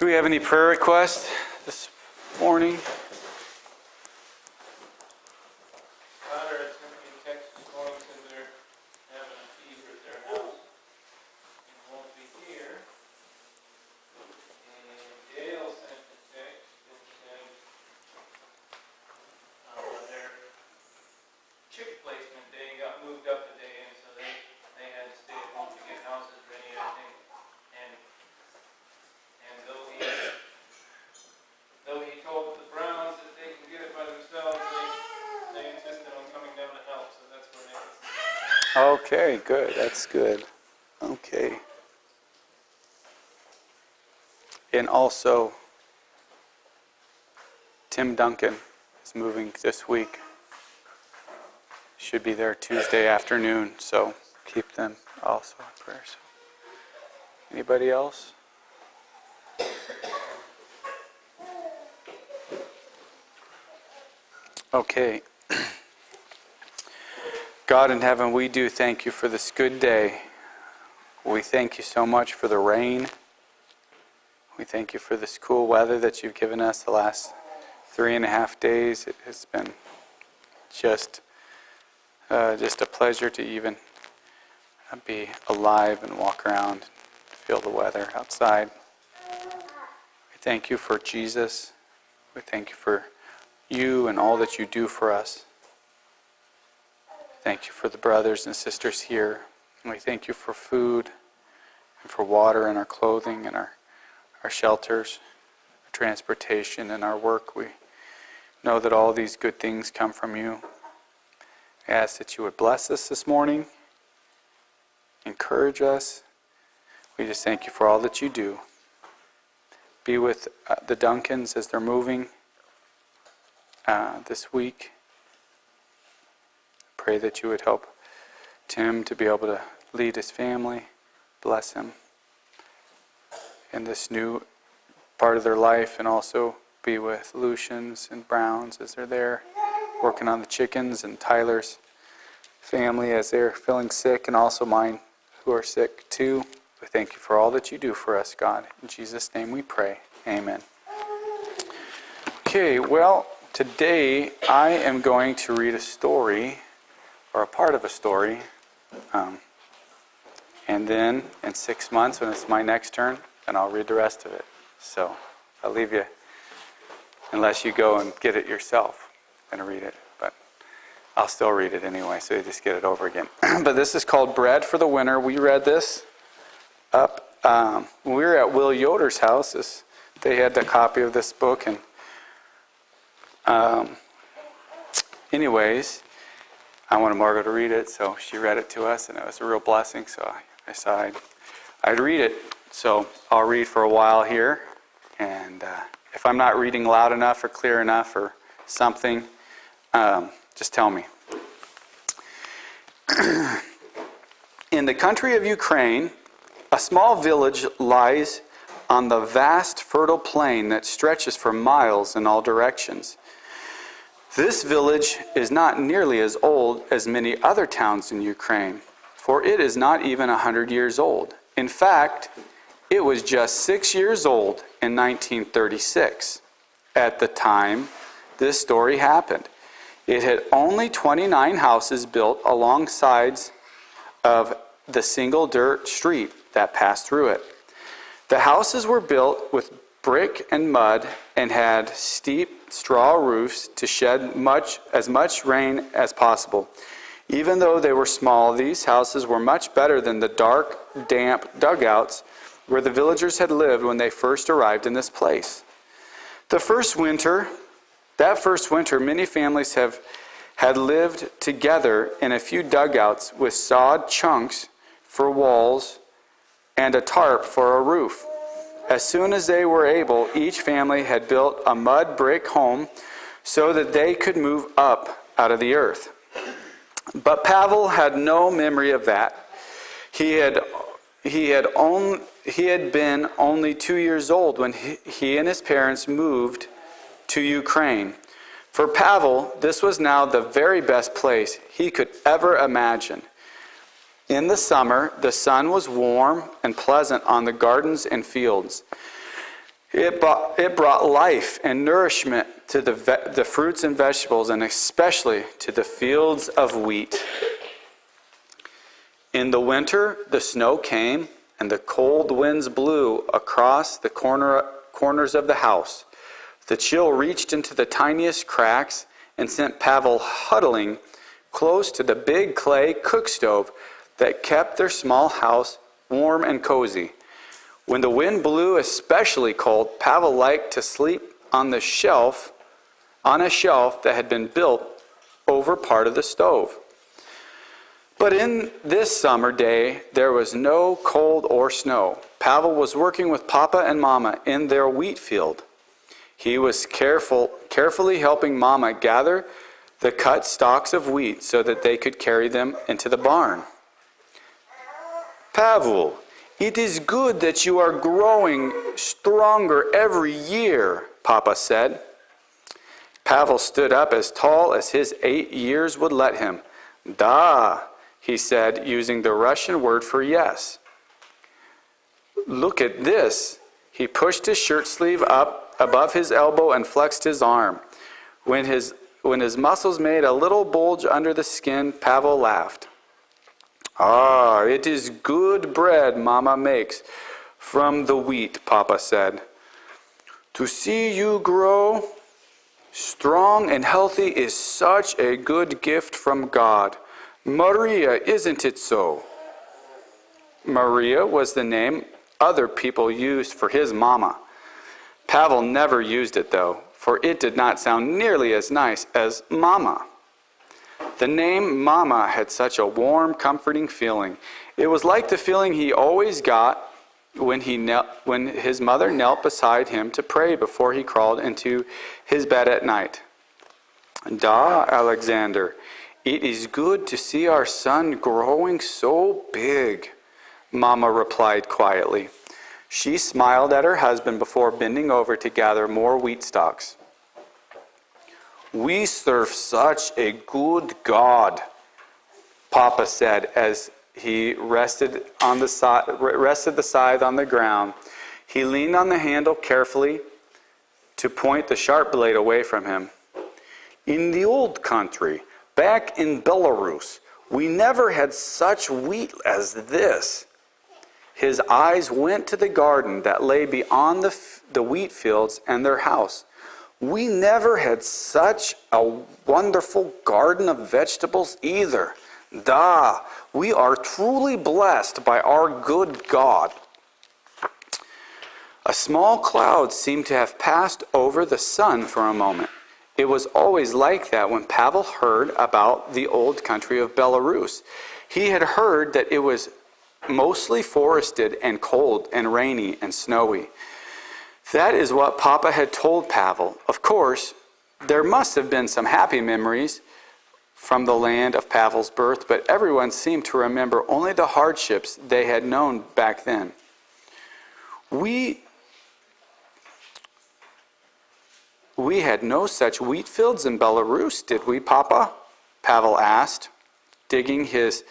Do we have any prayer requests this morning? Connor had sent me a text this morning, said they're having a fever at their house and won't be here. And Dale sent a text that said their chick placement day got moved up a day, and so they had to stay at home to get houses ready, I think. And though he told the Browns that they can get it by themselves, they insisted on coming down to help, so that's where they are. Okay, good. That's good. Okay. And also, Tim Duncan is moving this week. Should be there Tuesday afternoon, so keep them also in prayer. So, anybody else? Okay. God in heaven, we do thank you for this good day. We thank you so much for the rain. We thank you for this cool weather that you've given us the last 3.5 days. It has been just a pleasure to even be alive and walk around, feel the weather outside. We thank you for Jesus. We thank you for you and all that you do for us. Thank you for the brothers and sisters here. And we thank you for food and for water and our clothing and our shelters, our transportation and our work. We know that all these good things come from you. I ask that you would bless us this morning, encourage us. We just thank you for all that you do. Be with the Duncans as they're moving this week. Pray that you would help Tim to be able to lead his family, bless him in this new part of their life, and also be with Lucians and Browns as they're there working on the chickens, and Tyler's family as they're feeling sick, and also mine who are sick too. We thank you for all that you do for us, God. In Jesus' name we pray. Amen. Okay, well, today I am going to read a story, or a part of a story, and then in 6 months when it's my next turn, then I'll read the rest of it. So I'll leave you, unless you go and get it yourself and read it, but I'll still read it anyway, so you just get it over again. But this is called Bread for the Winter. We read this up when we were at Will Yoder's house. They had a copy of this book, and anyways, I wanted Margot to read it, so she read it to us, and it was a real blessing, so I decided I'd read it. So I'll read for a while here, and if I'm not reading loud enough or clear enough or something, just tell me. In the country of Ukraine, a small village lies on the vast fertile plain that stretches for miles in all directions. This village is not nearly as old as many other towns in Ukraine, for it is not even 100 years old. In fact, it was just 6 years old in 1936 at the time this story happened. It had only 29 houses built along sides of the single dirt street that passed through it. The houses were built with brick and mud and had steep straw roofs to shed as much rain as possible. Even though they were small, these houses were much better than the dark, damp dugouts where the villagers had lived when they first arrived in this place. That first winter, many families had lived together in a few dugouts with sawed chunks for walls and a tarp for a roof. As soon as they were able, each family had built a mud brick home so that they could move up out of the earth. But Pavel had no memory of that. He had been only 2 years old when he and his parents moved to Ukraine. For Pavel, this was now the very best place he could ever imagine. In the summer, the sun was warm and pleasant on the gardens and fields. It brought life and nourishment to the fruits and vegetables, and especially to the fields of wheat. In the winter, the snow came, and the cold winds blew across the corners of the house. The chill reached into the tiniest cracks and sent Pavel huddling close to the big clay cook stove that kept their small house warm and cozy. When the wind blew especially cold, Pavel liked to sleep on a shelf that had been built over part of the stove. But in this summer day, there was no cold or snow. Pavel was working with Papa and Mama in their wheat field. He was carefully helping Mama gather the cut stalks of wheat so that they could carry them into the barn. Pavel, it is good that you are growing stronger every year, Papa said. Pavel stood up as tall as his 8 years would let him. Da, he said, using the Russian word for yes. Look at this. He pushed his shirt sleeve up above his elbow and flexed his arm. When his muscles made a little bulge under the skin, Pavel laughed. Ah, it is good bread Mama makes from the wheat, Papa said. To see you grow strong and healthy is such a good gift from God. Maria, isn't it so? Maria was the name other people used for his mama. Pavel never used it, though, for it did not sound nearly as nice as Mama. The name Mama had such a warm, comforting feeling. It was like the feeling he always got when his mother knelt beside him to pray before he crawled into his bed at night. Da, Alexander, it is good to see our son growing so big, Mama replied quietly. She smiled at her husband before bending over to gather more wheat stalks. We serve such a good God, Papa said as he rested the scythe on the ground. He leaned on the handle carefully to point the sharp blade away from him. In the old country, back in Belarus, we never had such wheat as this. His eyes went to the garden that lay beyond the wheat fields and their house. We never had such a wonderful garden of vegetables either. Da, we are truly blessed by our good God. A small cloud seemed to have passed over the sun for a moment. It was always like that when Pavel heard about the old country of Belarus. He had heard that it was mostly forested and cold and rainy and snowy. That is what Papa had told Pavel. Of course, there must have been some happy memories from the land of Pavel's birth, but everyone seemed to remember only the hardships they had known back then. We had no such wheat fields in Belarus, did we, Papa? Pavel asked, digging his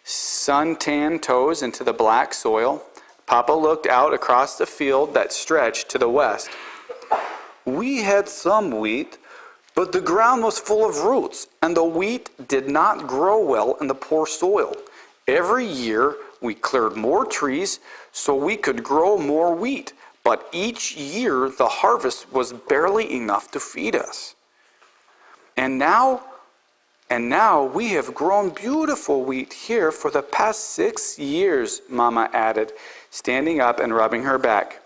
sun-tanned toes into the black soil. Papa looked out across the field that stretched to the west. We had some wheat, but the ground was full of roots, and the wheat did not grow well in the poor soil. Every year, we cleared more trees so we could grow more wheat, but each year the harvest was barely enough to feed us. And now we have grown beautiful wheat here for the past 6 years, Mama added, standing up and rubbing her back.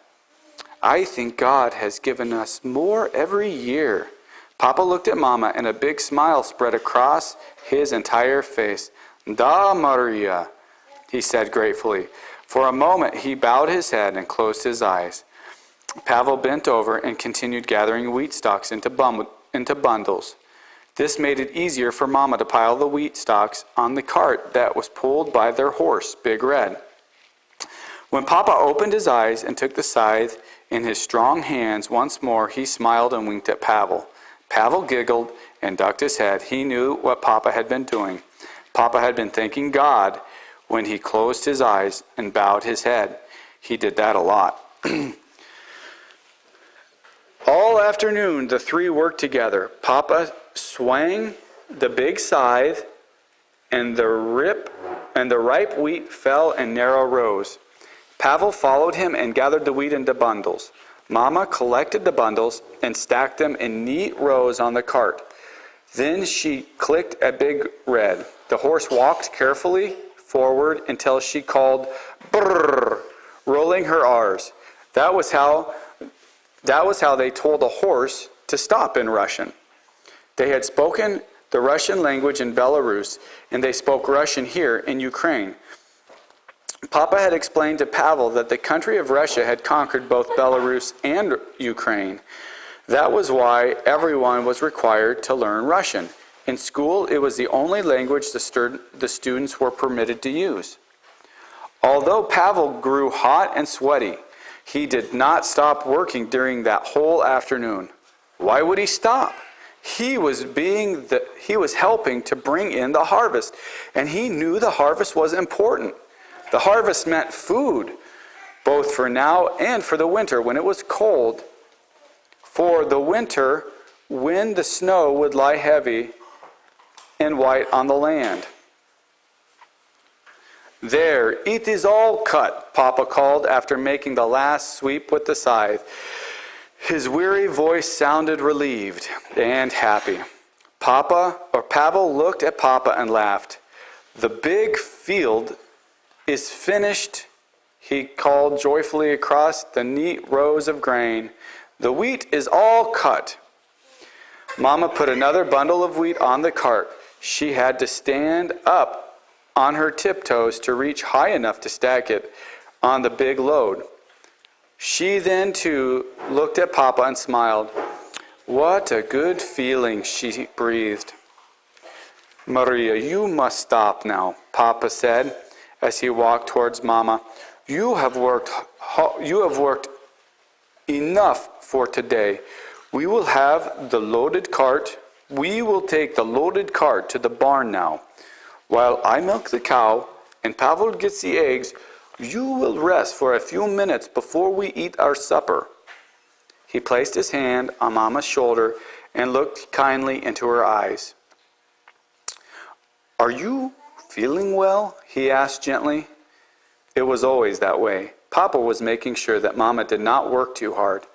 I think God has given us more every year. Papa looked at Mama, and a big smile spread across his entire face. Da, Maria, he said gratefully. For a moment, he bowed his head and closed his eyes. Pavel bent over and continued gathering wheat stalks into bundles. This made it easier for Mama to pile the wheat stalks on the cart that was pulled by their horse, Big Red. When Papa opened his eyes and took the scythe in his strong hands once more, he smiled and winked at Pavel. Pavel giggled and ducked his head. He knew what Papa had been doing. Papa had been thanking God when he closed his eyes and bowed his head. He did that a lot. All afternoon, the three worked together. Papa swung the big scythe, and the ripe wheat fell in narrow rows. Pavel followed him and gathered the wheat into bundles. Mama collected the bundles and stacked them in neat rows on the cart. Then she clicked a big red. The horse walked carefully forward until she called brrr, rolling her R's. That was how they told a horse to stop in Russian. They had spoken the Russian language in Belarus, and they spoke Russian here in Ukraine. Papa had explained to Pavel that the country of Russia had conquered both Belarus and Ukraine. That was why everyone was required to learn Russian. In school, it was the only language the students were permitted to use. Although Pavel grew hot and sweaty, he did not stop working during that whole afternoon. Why would he stop? He was helping to bring in the harvest, and he knew the harvest was important. The harvest meant food, both for now and for the winter when it was cold. For the winter, when the snow would lie heavy and white on the land. There, it is all cut, Papa called after making the last sweep with the scythe. His weary voice sounded relieved and happy. Pavel looked at Papa and laughed. The big field is finished, he called joyfully across the neat rows of grain. The wheat is all cut. Mama put another bundle of wheat on the cart. She had to stand up on her tiptoes to reach high enough to stack it on the big load. She then, too, looked at Papa and smiled. What a good feeling, she breathed. Maria, you must stop now, Papa said as he walked towards Mama. You have worked enough for today. We will take the loaded cart to the barn now. While I milk the cow and Pavel gets the eggs, you will rest for a few minutes before we eat our supper. He placed his hand on Mama's shoulder and looked kindly into her eyes. Are you feeling well? He asked gently. It was always that way. Papa was making sure that Mama did not work too hard.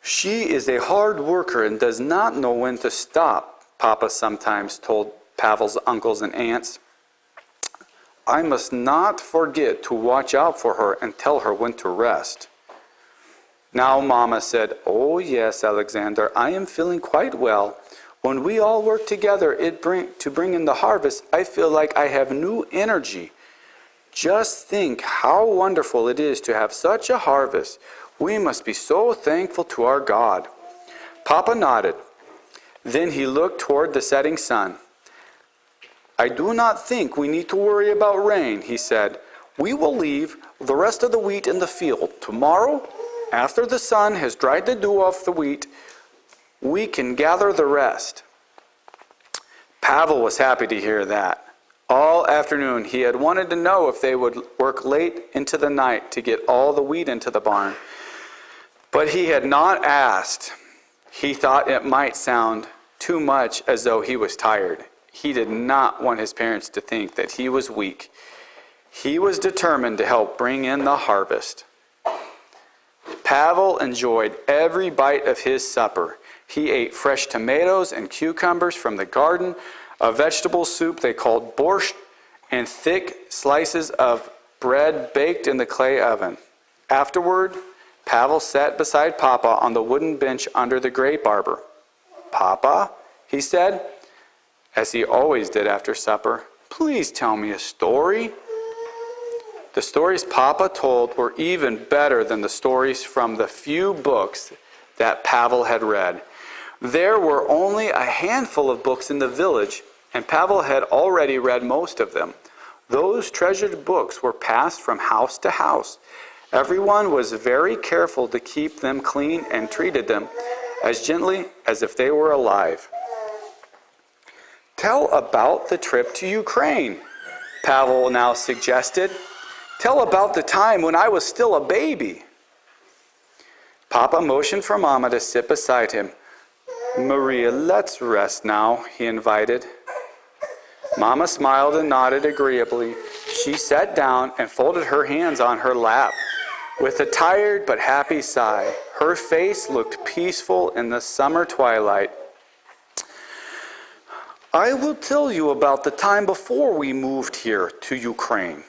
She is a hard worker and does not know when to stop, Papa sometimes told Pavel's uncles and aunts. I must not forget to watch out for her and tell her when to rest. Now Mama said, Oh yes, Alexander, I am feeling quite well. When we all work together to bring in the harvest, I feel like I have new energy. Just think how wonderful it is to have such a harvest. We must be so thankful to our God. Papa nodded. Then he looked toward the setting sun. I do not think we need to worry about rain, he said. We will leave the rest of the wheat in the field. Tomorrow, after the sun has dried the dew off the wheat, we can gather the rest. Pavel was happy to hear that. All afternoon he had wanted to know if they would work late into the night to get all the wheat into the barn. But he had not asked. He thought it might sound too much as though he was tired. He did not want his parents to think that he was weak. He was determined to help bring in the harvest. Pavel enjoyed every bite of his supper. He ate fresh tomatoes and cucumbers from the garden, a vegetable soup they called borscht, and thick slices of bread baked in the clay oven. Afterward, Pavel sat beside Papa on the wooden bench under the grape arbor. Papa, he said, as he always did after supper, please tell me a story. The stories Papa told were even better than the stories from the few books that Pavel had read. There were only a handful of books in the village, and Pavel had already read most of them. Those treasured books were passed from house to house. Everyone was very careful to keep them clean and treated them as gently as if they were alive. Tell about the trip to Ukraine, Pavel now suggested. Tell about the time when I was still a baby. Papa motioned for Mama to sit beside him. "Maria, let's rest now," he invited. Mama smiled and nodded agreeably. She sat down and folded her hands on her lap. With a tired but happy sigh, her face looked peaceful in the summer twilight. "I will tell you about the time before we moved here to Ukraine,"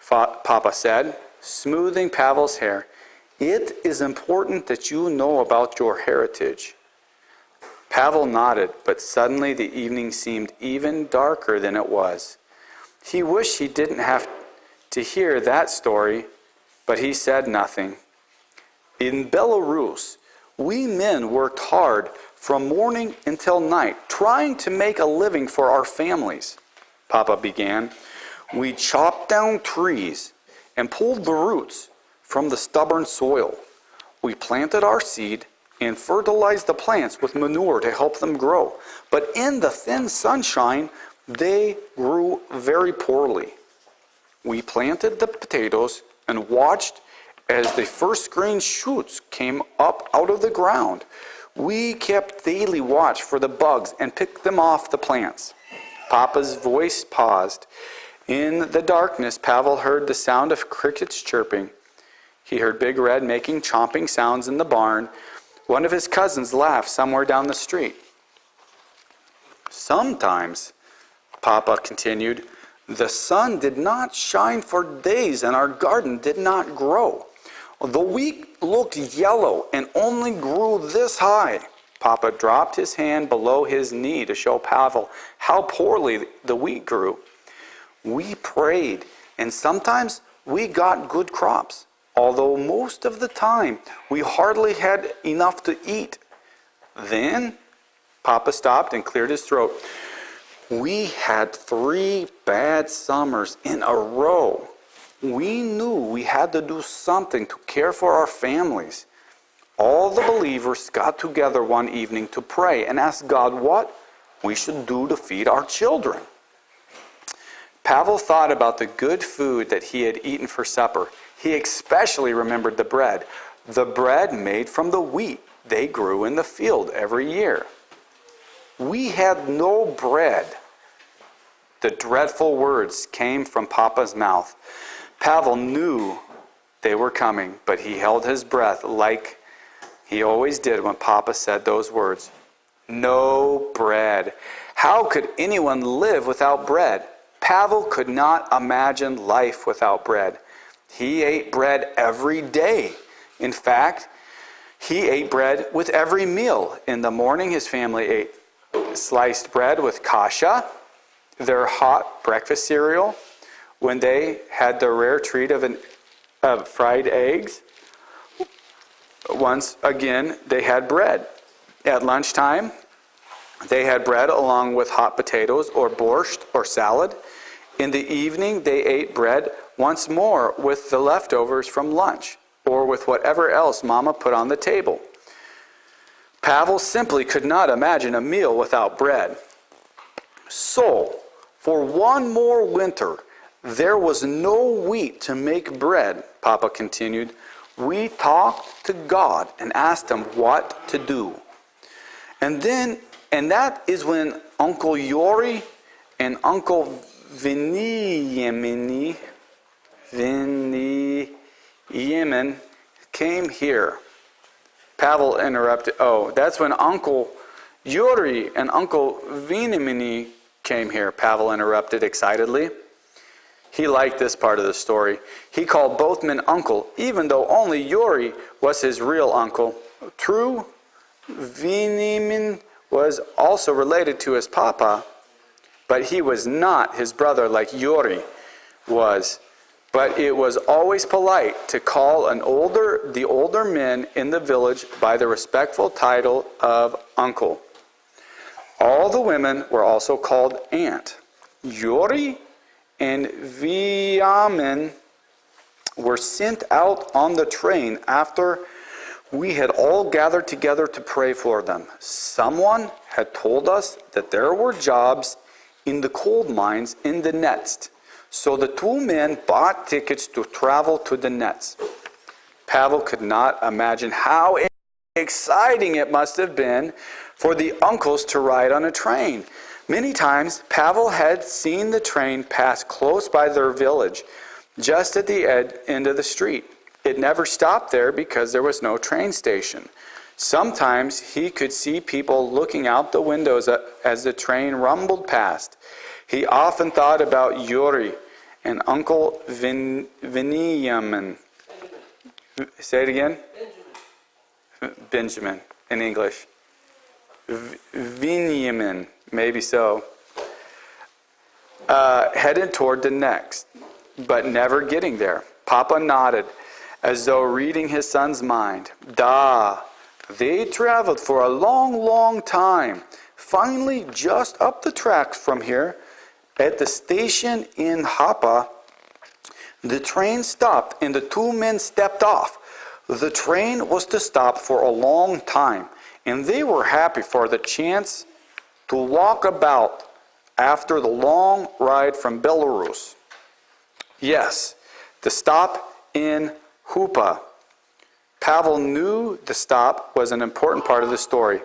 Papa said, smoothing Pavel's hair. "It is important that you know about your heritage." Pavel nodded, but suddenly the evening seemed even darker than it was. He wished he didn't have to hear that story, but he said nothing. "In Belarus, we men worked hard from morning until night, trying to make a living for our families," Papa began. "We chopped down trees and pulled the roots from the stubborn soil. We planted our seed and fertilized the plants with manure to help them grow. But in the thin sunshine, they grew very poorly. We planted the potatoes and watched as the first green shoots came up out of the ground. We kept daily watch for the bugs and picked them off the plants." Papa's voice paused. In the darkness, Pavel heard the sound of crickets chirping. He heard Big Red making chomping sounds in the barn. One of his cousins laughed somewhere down the street. "Sometimes," Papa continued, "the sun did not shine for days and our garden did not grow. The wheat looked yellow and only grew this high." Papa dropped his hand below his knee to show Pavel how poorly the wheat grew. "We prayed, and sometimes we got good crops, although most of the time we hardly had enough to eat. Then," Papa stopped and cleared his throat, "we had 3 bad summers in a row. We knew we had to do something to care for our families. All the believers got together one evening to pray and ask God what we should do to feed our children." Pavel thought about the good food that he had eaten for supper. He especially remembered the bread made from the wheat they grew in the field every year. "We had no bread." The dreadful words came from Papa's mouth. Pavel knew they were coming, but he held his breath like he always did when Papa said those words. No bread. How could anyone live without bread? Pavel could not imagine life without bread. He ate bread every day. In fact, he ate bread with every meal. In the morning, his family ate sliced bread with kasha, their hot breakfast cereal. When they had the rare treat of fried eggs, once again, they had bread. At lunchtime, they had bread along with hot potatoes or borscht or salad. In the evening, they ate bread once more with the leftovers from lunch or with whatever else Mama put on the table. Pavel simply could not imagine a meal without bread. "So, for one more winter, there was no wheat to make bread," Papa continued. "We talked to God and asked him what to do. And that is when Uncle Yori and Uncle Veniamin came here." Pavel interrupted. "Oh, that's when Uncle Yuri and Uncle Veniamin came here," Pavel interrupted excitedly. He liked this part of the story. He called both men uncle, even though only Yuri was his real uncle. True, Veniamin was also related to his papa, but he was not his brother like Yuri was. But it was always polite to call the older men in the village by the respectful title of uncle. All the women were also called aunt. Yuri and Veniamin were sent out on the train after we had all gathered together to pray for them. Someone had told us that there were jobs in the coal mines in the Donetsk. So the 2 men bought tickets to travel to the Donetsk. Pavel could not imagine how exciting it must have been for the uncles to ride on a train. Many times, Pavel had seen the train pass close by their village, just at the end of the street. It never stopped there because there was no train station. Sometimes he could see people looking out the windows as the train rumbled past. He often thought about Yuri and Uncle Veniamin. Say it again? Benjamin in English. Veniamin, maybe so. Headed toward the next, but never getting there. Papa nodded, as though reading his son's mind. They traveled for a long, long time. Finally, just up the tracks from here, at the station in Hapa, the train stopped and the two men stepped off. The train was to stop for a long time, and they were happy for the chance to walk about after the long ride from Belarus. Yes, the stop in Hupa. Pavel knew the stop was an important part of the story.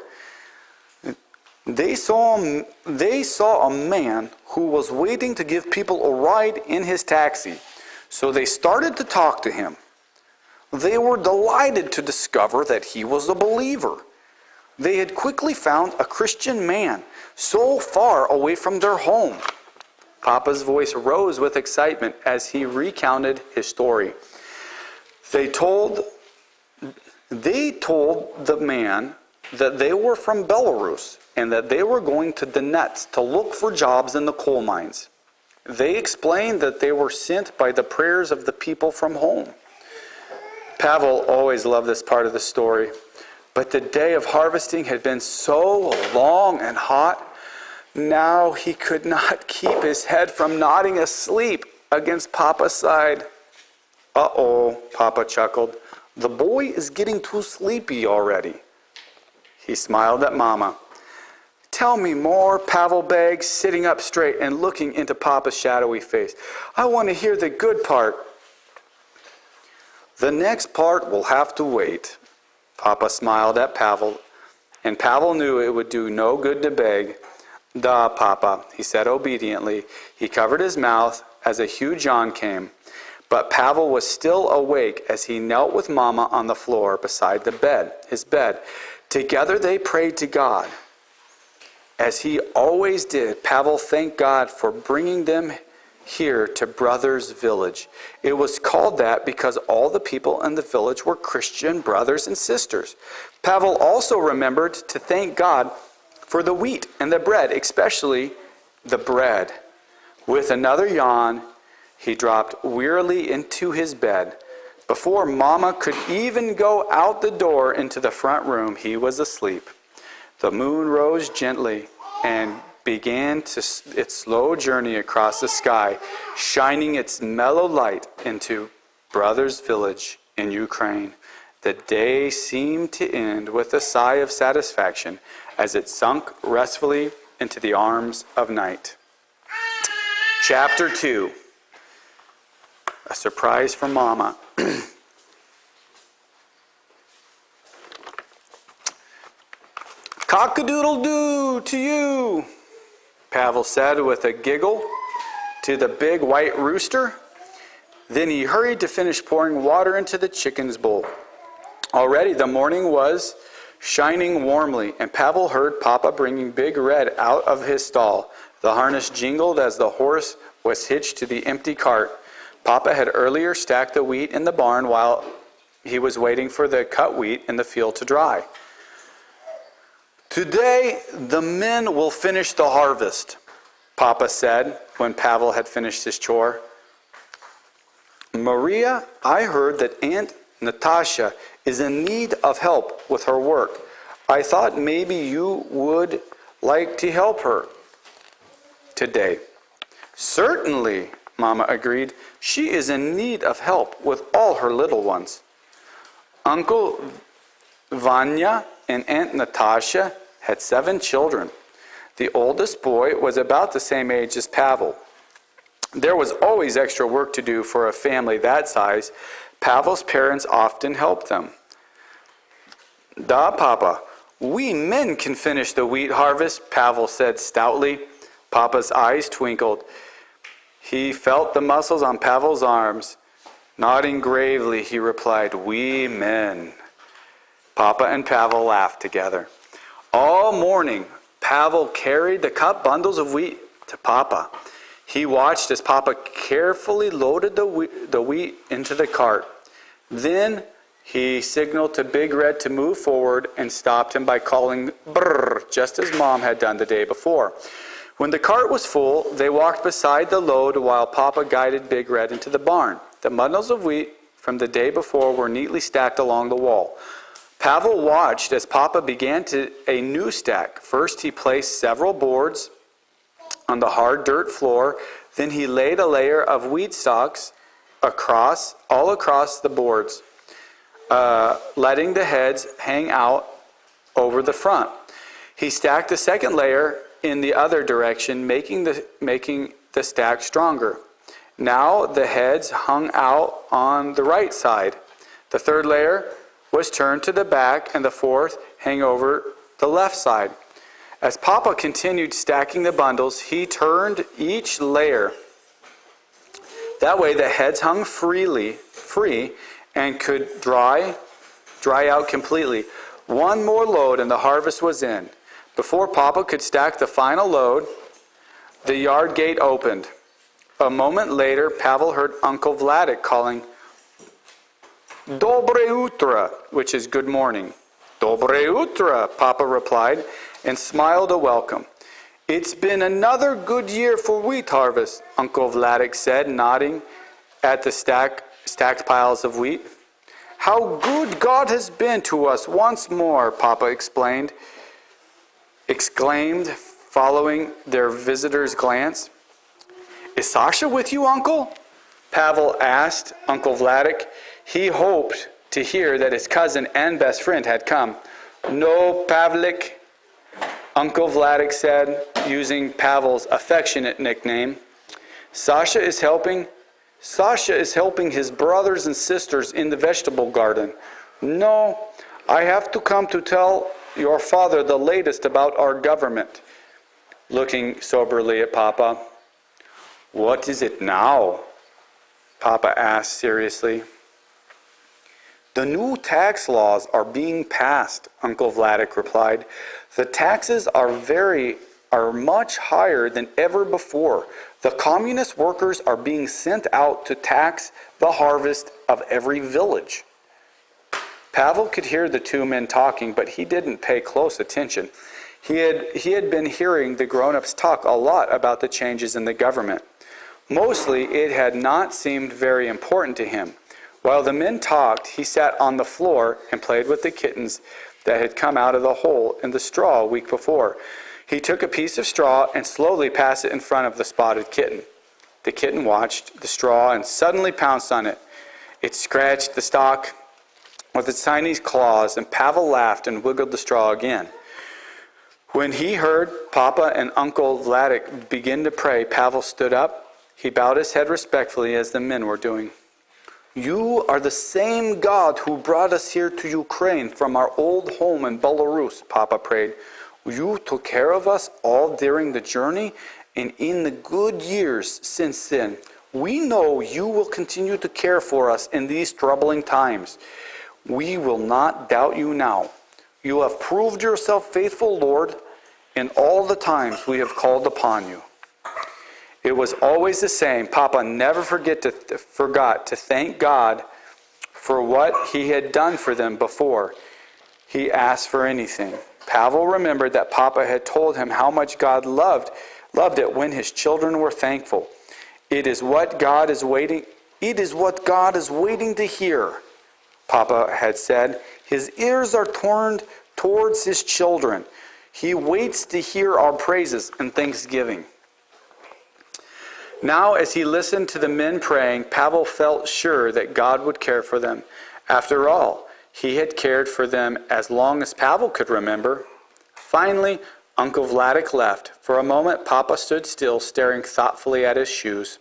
They saw a man who was waiting to give people a ride in his taxi, so they started to talk to him. They were delighted to discover that he was a believer. They had quickly found a Christian man so far away from their home. Papa's voice rose with excitement as he recounted his story. They told the man that they were from Belarus and that they were going to Donetsk to look for jobs in the coal mines. They explained that they were sent by the prayers of the people from home. Pavel always loved this part of the story, but the day of harvesting had been so long and hot, now he could not keep his head from nodding asleep against Papa's side. Uh-oh, Papa chuckled. The boy is getting too sleepy already. He smiled at Mama. Tell me more, Pavel begged, sitting up straight and looking into Papa's shadowy face. I want to hear the good part. The next part will have to wait. Papa smiled at Pavel, and Pavel knew it would do no good to beg. Da, Papa, he said obediently. He covered his mouth as a huge yawn came. But Pavel was still awake as he knelt with Mama on the floor beside his bed. Together they prayed to God. As he always did, Pavel thanked God for bringing them here to Brothers Village. It was called that because all the people in the village were Christian brothers and sisters. Pavel also remembered to thank God for the wheat and the bread, especially the bread. With another yawn, he dropped wearily into his bed. Before Mama could even go out the door into the front room, he was asleep. The moon rose gently and began its slow journey across the sky, shining its mellow light into Brothers Village in Ukraine. The day seemed to end with a sigh of satisfaction as it sunk restfully into the arms of night. Chapter 2. A surprise from Mama. Cock-a-doodle-doo to you, Pavel said with a giggle to the big white rooster. Then he hurried to finish pouring water into the chicken's bowl. Already the morning was shining warmly, and Pavel heard Papa bringing Big Red out of his stall. The harness jingled as the horse was hitched to the empty cart. Papa had earlier stacked the wheat in the barn while he was waiting for the cut wheat in the field to dry. Today, the men will finish the harvest, Papa said when Pavel had finished his chore. Maria, I heard that Aunt Natasha is in need of help with her work. I thought maybe you would like to help her today. Certainly, Mama agreed. She is in need of help with all her little ones. Uncle Vanya and Aunt Natasha had 7 children. The oldest boy was about the same age as Pavel. There was always extra work to do for a family that size. Pavel's parents often helped them. Da, Papa, we men can finish the wheat harvest, Pavel said stoutly. Papa's eyes twinkled. He felt the muscles on Pavel's arms. Nodding gravely, he replied, we men. Papa and Pavel laughed together. All morning, Pavel carried the cut bundles of wheat to Papa. He watched as Papa carefully loaded the wheat into the cart. Then he signaled to Big Red to move forward and stopped him by calling brrr, just as Mom had done the day before. When the cart was full, they walked beside the load while Papa guided Big Red into the barn. The bundles of wheat from the day before were neatly stacked along the wall. Pavel watched as Papa began a new stack. First, he placed several boards on the hard dirt floor. Then he laid a layer of wheat stalks all across the boards, letting the heads hang out over the front. He stacked the second layer in the other direction, making the stack stronger. Now the heads hung out on the right side. The third layer was turned to the back, and the fourth hung over the left side. As Papa continued stacking the bundles, he turned each layer. That way the heads hung free and could dry out completely. One more load and the harvest was in. Before Papa could stack the final load, the yard gate opened. A moment later, Pavel heard Uncle Vladik calling, Dobre utra, which is good morning. Dobre utra, Papa replied, and smiled a welcome. It's been another good year for wheat harvest, Uncle Vladik said, nodding at the stacked piles of wheat. How good God has been to us once more, Papa exclaimed, following their visitor's glance. Is Sasha with you, Uncle? Pavel asked Uncle Vladik. He hoped to hear that his cousin and best friend had come. No, Pavlik, Uncle Vladik said, using Pavel's affectionate nickname. Sasha is helping his brothers and sisters in the vegetable garden. No, I have to come to tell your father the latest about our government. Looking soberly at Papa. What is it now? Papa asked seriously. The new tax laws are being passed, Uncle Vladik replied. The taxes are much higher than ever before. The communist workers are being sent out to tax the harvest of every village. Pavel could hear the two men talking, but he didn't pay close attention. He had been hearing the grown-ups talk a lot about the changes in the government. Mostly, it had not seemed very important to him. While the men talked, he sat on the floor and played with the kittens that had come out of the hole in the straw a week before. He took a piece of straw and slowly passed it in front of the spotted kitten. The kitten watched the straw and suddenly pounced on it. It scratched the stalk with its tiny claws, and Pavel laughed and wiggled the straw again. When he heard Papa and Uncle Vladik begin to pray, Pavel stood up. He bowed his head respectfully as the men were doing. You are the same God who brought us here to Ukraine from our old home in Belarus, Papa prayed. You took care of us all during the journey and in the good years since then. We know you will continue to care for us in these troubling times. We will not doubt you now. You have proved yourself faithful, Lord, in all the times we have called upon you. It was always the same. Papa never forgot to thank God for what he had done for them before he asked for anything. Pavel remembered that Papa had told him how much God loved it when his children were thankful. It is what God is waiting to hear, Papa had said. His ears are turned towards his children. He waits to hear our praises and thanksgiving. Now, as he listened to the men praying, Pavel felt sure that God would care for them. After all, he had cared for them as long as Pavel could remember. Finally, Uncle Vladik left. For a moment, Papa stood still, staring thoughtfully at his shoes.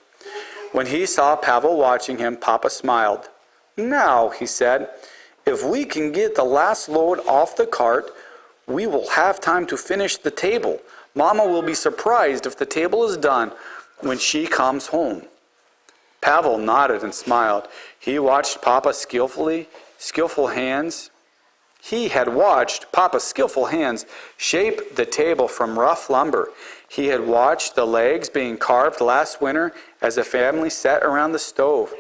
When he saw Pavel watching him, Papa smiled. Now, he said, if we can get the last load off the cart, we will have time to finish the table. Mama will be surprised if the table is done when she comes home. Pavel nodded and smiled. He had watched Papa's skillful hands shape the table from rough lumber. He had watched the legs being carved last winter as the family sat around the stove.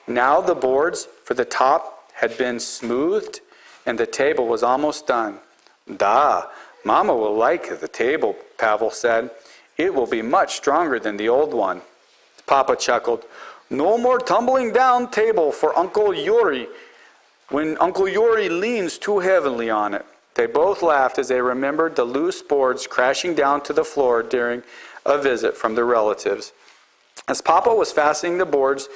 Now the boards for the top had been smoothed and the table was almost done. Da, Mama will like the table, Pavel said. It will be much stronger than the old one. Papa chuckled. No more tumbling down table for Uncle Yuri when Uncle Yuri leans too heavily on it. They both laughed as they remembered the loose boards crashing down to the floor during a visit from their relatives. As Papa was fastening the boards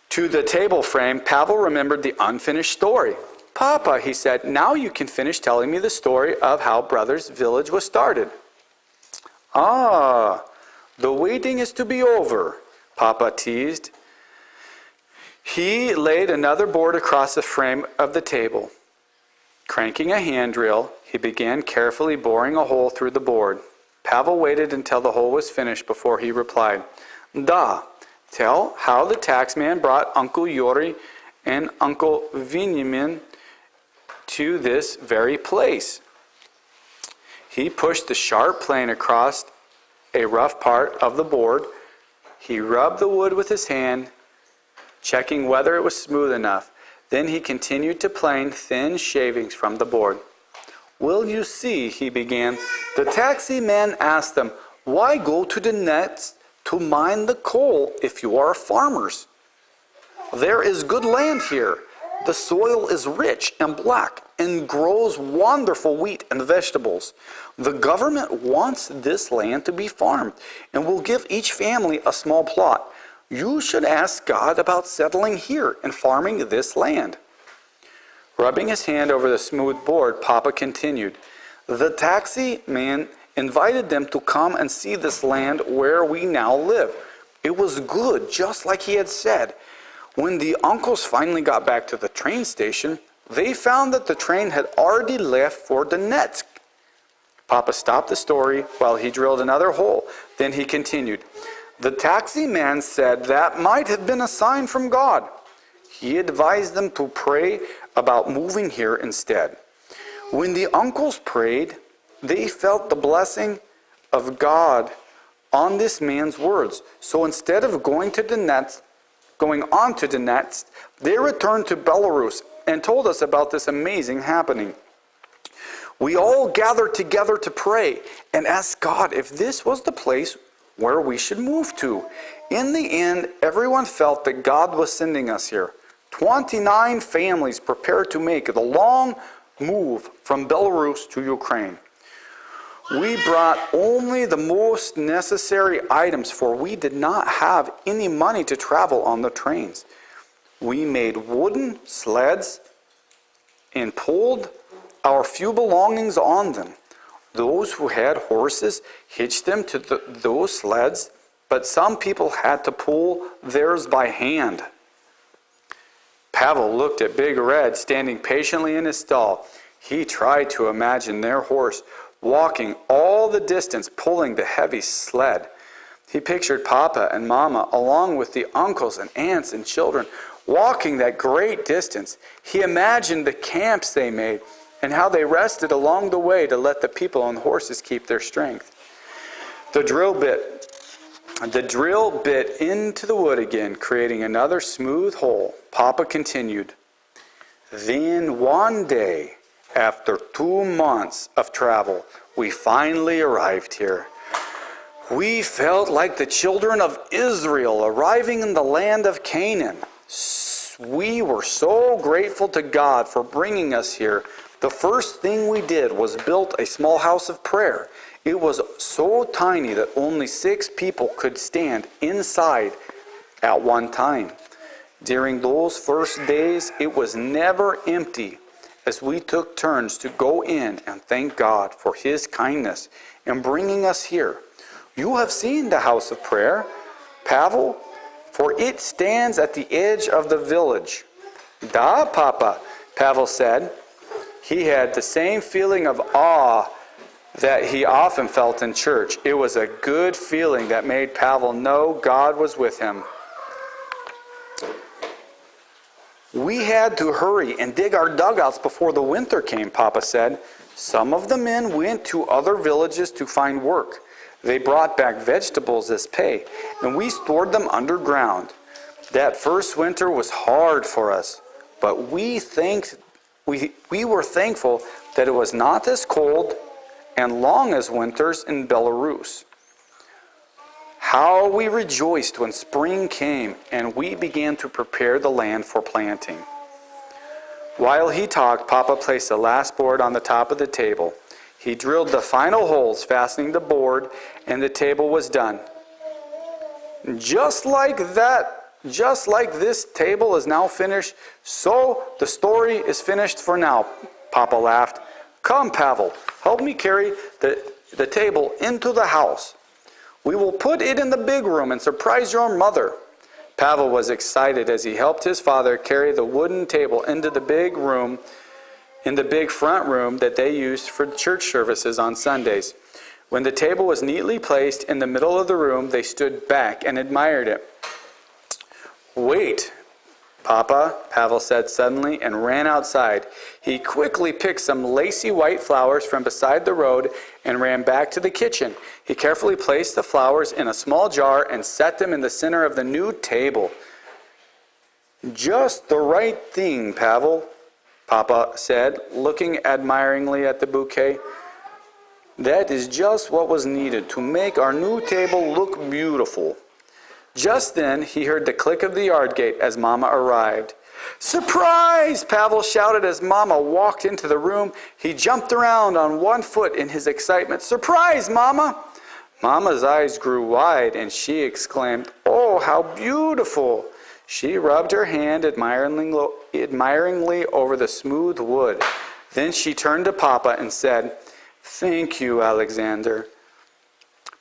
to the table frame, Pavel remembered the unfinished story. Papa, he said, now you can finish telling me the story of how Brothers Village was started. Ah, the waiting is to be over, Papa teased. He laid another board across the frame of the table. Cranking a hand drill, he began carefully boring a hole through the board. Pavel waited until the hole was finished before he replied. Da, tell how the taxman brought Uncle Yuri and Uncle Veniamin to this very place. He pushed the sharp plane across a rough part of the board. He rubbed the wood with his hand, checking whether it was smooth enough. Then he continued to plane thin shavings from the board. Will you see, he began. The taxi man asked them, why go to the nets to mine the coal if you are farmers? There is good land here. The soil is rich and black and grows wonderful wheat and vegetables. The government wants this land to be farmed and will give each family a small plot. You should ask God about settling here and farming this land. Rubbing his hand over the smooth board, Papa continued. The taxi man invited them to come and see this land where we now live. It was good, just like he had said. When the uncles finally got back to the train station, they found that the train had already left for Donetsk. Papa stopped the story while he drilled another hole. Then he continued. The taxi man said that might have been a sign from God. He advised them to pray about moving here instead. When the uncles prayed, they felt the blessing of God on this man's words. So instead of going on to Donetsk, they returned to Belarus and told us about this amazing happening. We all gathered together to pray and ask God if this was the place where we should move to. In the end, everyone felt that God was sending us here. 29 families prepared to make the long move from Belarus to Ukraine. We brought only the most necessary items, for we did not have any money to travel on the trains. We made wooden sleds and pulled our few belongings on them. Those who had horses hitched them to those sleds, but some people had to pull theirs by hand. Pavel looked at Big Red standing patiently in his stall. He tried to imagine their horse walking all the distance pulling the heavy sled. He pictured Papa and Mama along with the uncles and aunts and children walking that great distance. He imagined the camps they made and how they rested along the way to let the people on horses keep their strength. The drill bit into the wood again, creating another smooth hole. Papa continued. Then one day, after 2 months of travel, we finally arrived here. We felt like the children of Israel arriving in the land of Canaan. We were so grateful to God for bringing us here. The first thing we did was build a small house of prayer. It was so tiny that only 6 people could stand inside at one time. During those first days, it was never empty, as we took turns to go in and thank God for His kindness in bringing us here. You have seen the house of prayer, Pavel, for it stands at the edge of the village. Da, Papa, Pavel said. He had the same feeling of awe that he often felt in church. It was a good feeling that made Pavel know God was with him. We had to hurry and dig our dugouts before the winter came, Papa said. Some of the men went to other villages to find work. They brought back vegetables as pay, and we stored them underground. That first winter was hard for us, but we were thankful that it was not as cold and long as winters in Belarus. How we rejoiced when spring came and we began to prepare the land for planting. While he talked, Papa placed the last board on the top of the table. He drilled the final holes, fastening the board, and the table was done. Just like this table is now finished, so the story is finished for now, Papa laughed. Come, Pavel, help me carry the table into the house. We will put it in the big room and surprise your mother. Pavel was excited as he helped his father carry the wooden table into the big room, in the big front room that they used for church services on Sundays. When the table was neatly placed in the middle of the room, they stood back and admired it. Wait, Papa, Pavel said suddenly and ran outside. He quickly picked some lacy white flowers from beside the road and ran back to the kitchen. He carefully placed the flowers in a small jar and set them in the center of the new table. Just the right thing, Pavel, Papa said, looking admiringly at the bouquet. That is just what was needed to make our new table look beautiful. Just then, he heard the click of the yard gate as Mama arrived. Surprise! Pavel shouted as Mama walked into the room. He jumped around on one foot in his excitement. Surprise, Mama! Mama's eyes grew wide and she exclaimed, Oh, how beautiful! She rubbed her hand admiringly over the smooth wood. Then she turned to Papa and said, Thank you, Alexander.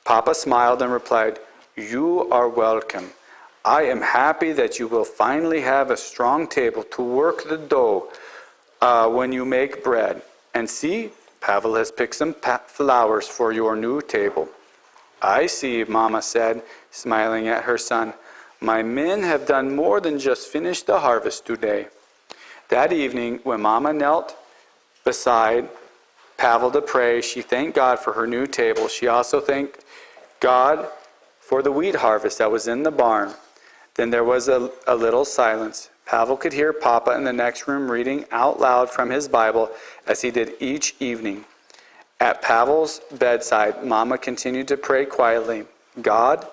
Papa smiled and replied, You are welcome. I am happy that you will finally have a strong table to work the dough when you make bread. And see, Pavel has picked some flowers for your new table. I see, Mama said, smiling at her son. My men have done more than just finish the harvest today. That evening, when Mama knelt beside Pavel to pray, she thanked God for her new table. She also thanked God for the wheat harvest that was in the barn. Then there was a little silence. Pavel could hear Papa in the next room reading out loud from his Bible as he did each evening. At Pavel's bedside, Mama continued to pray quietly. God,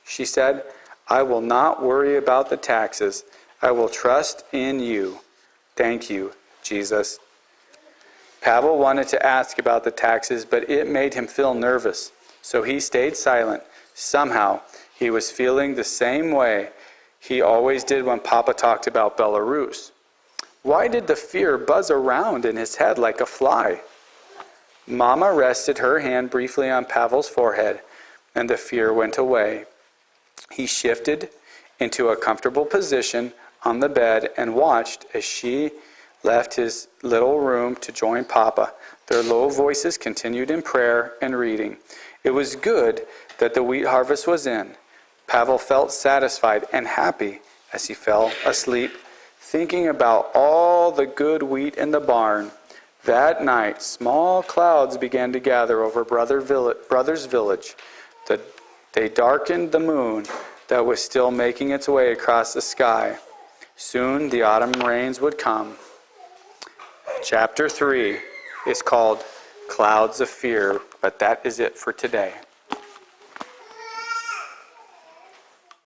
she said, I will not worry about the taxes. I will trust in you. Thank you, Jesus. Pavel wanted to ask about the taxes, but it made him feel nervous, so he stayed silent. Somehow, he was feeling the same way he always did when Papa talked about Belarus. Why did the fear buzz around in his head like a fly? Mama rested her hand briefly on Pavel's forehead, and the fear went away. He shifted into a comfortable position on the bed and watched as she left his little room to join Papa. Their low voices continued in prayer and reading. It was good that the wheat harvest was in. Pavel felt satisfied and happy as he fell asleep, thinking about all the good wheat in the barn. That night, small clouds began to gather over Brothers Village. They darkened the moon that was still making its way across the sky. Soon the autumn rains would come. Chapter 3 is called Clouds of Fear, but that is it for today.